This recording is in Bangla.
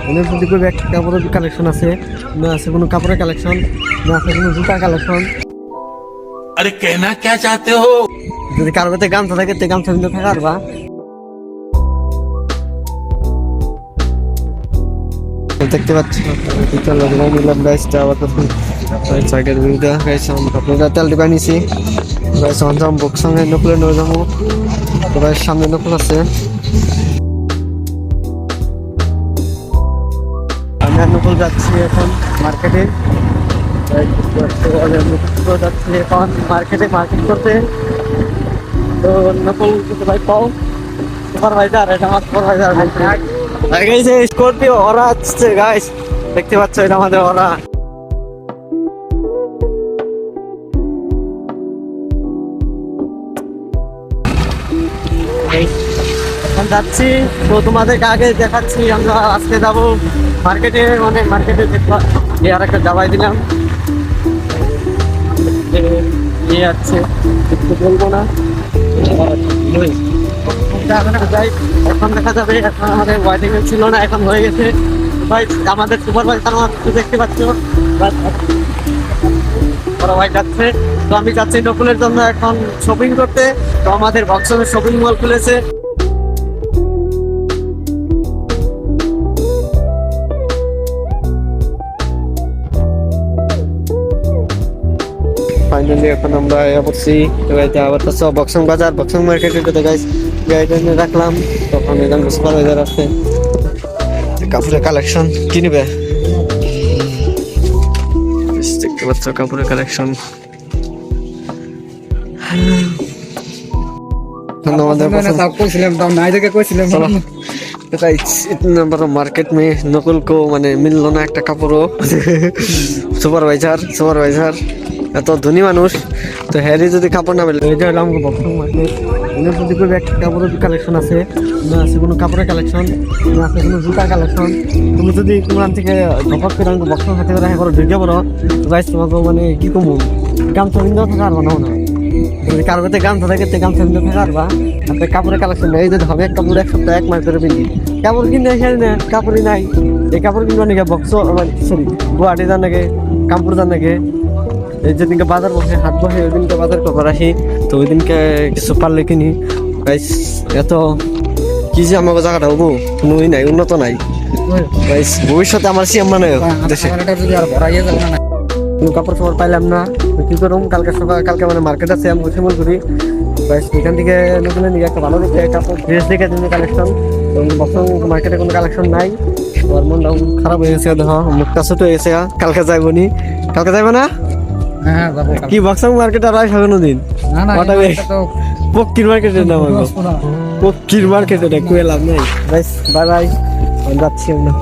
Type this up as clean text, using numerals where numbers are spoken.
এদের যদি কোনো একটা কাপড়ের কালেকশন আছে, না আছে কোনো কাপড়ের কালেকশন, না আছে কোনো জুতার কালেকশন। अरे कहना क्या चाहते हो? যদি কারোর কাছে গামছা থাকে তে গামছা কিন্তু থাকা পারবা। দেখতে পাচ্ছ নিলাম গাইসটা আবার সাইডের ভিউটা গাইস আপনারা তেল ডিবা নিছি গাইস অনজাম বক্স সঙ্গে নকুলে নিয়ে যাবো। তো গাইস সামনে নকুল আছে, আমি আর নকুল যাচ্ছি এখন মার্কেটে। যাচ্ছি এখন মার্কেটে মার্কেট করতে। তো নকুল কিন্তু ভাই পাও সুপারভাইজার, এটা আমার সুপারভাইজার গাইস। স্করপিও ওরা আসছে গাইস, দেখতে পাচ্ছ এটা আমাদের ওরা। এখন যাচ্ছি, তো তোমাদেরকে আগে দেখাচ্ছি আমরা আজকে যাবো মার্কেটে, মানে মার্কেটে দেখবা এই আর একটা দাবাই দিলাম নিয়ে যাচ্ছে, একটু বলবো না যাই। এখন দেখা যাবে, এখন আমাদের ওয়াইটিং ছিল না, এখন হয়ে গেছে ভাই। আমাদের সুপারভাইজার আমার দেখতে পাচ্ছ ওরা ভাই যাচ্ছে। তো আমি যাচ্ছি নকুলের জন্য এখন শপিং করতে। তো আমাদের বক্সের শপিং মল খুলেছে। ফাইনালি এখন আমরা পড়ছি আবার তো বক্সং বাজার, বক্সং মার্কেটে গাইস গাড়িটা নিয়ে রাখলাম। তখন এখানে সুপারভাইজার আসছে, কাপড়ের কালেকশন কিনবে দেখতে পাচ্ছ, কাপড়ের কালেকশন। मार्केट में नकुल को माने मिल लो ना एक कपड़ो सुपारवाइजार सुपारवाइजार এত ধনী মানুষ, তো হ্যারি যদি কাপড় না মেলে এই যে আমাকে বক্সং মার্কেট। এদের যদি কোনো একটা কাপড়ের কালেকশন আছে, না আছে কোনো কাপড়ের কালেকশন, না আছে কোনো জুতার কালেকশন। তুমি যদি তোমার থেকে ঝপক করে আমাকে বক্সং হাতে করে হ্যাঁ ঢুকে পড়ো, তো গাইস তোমাকে মানে কি কমু গামছা বিন্দু থাকা আর বানাও না। যদি কারোর কাছে গামছা থাকে তে গামছা বিন্দু থাকা পারবা। আপনার কাপড়ের কালেকশন নেই, যদি হবে কাপড় এক সপ্তাহ এক মাস ধরে পিন্ধি কাপড় কিনে এখানে না, কাপড়ই নাই। এই কাপড় কিনবা নাকি বক্স সরি গুয়াহাটি যান নাকি কামপুর যান নাকি, এই যেদিনকে বাজার বসে হাট বসে ওই দিনকে বাজার করবার আসি, তো ওই দিনকে কিছু পারলে কিনি গাইস। এত কি যে আমাকে জায়গাটা হবো কোনোই নাই, উন্নত নাই গাইস। ভবিষ্যতে আমার সিএম মানে দেশে কোনো কাপড় চাপড় পাইলাম না, কি করুম। কালকে সকাল কালকে মানে মার্কেট আছে আমি শিমুল করি গাইস, এখান থেকে নতুন নিয়ে একটা ভালো কাপড় ড্রেস দেখে দিন কালেকশন। বক্সং মার্কেটে কোনো কালেকশন নাই, আমার মনটা খারাপ হয়ে গেছে। দেখো মুখটা ছোট হয়ে গেছে, কালকে যাইব নি, কালকে যাইব না কি বক্সং মার্কেট আর আসবে কোনোদিন? পক্ষীর মার্কেটের নাম পক্ষীর মার্কেট, এটা কুয়ে লাভ নাই। বাই বাই, যাচ্ছি আমরা।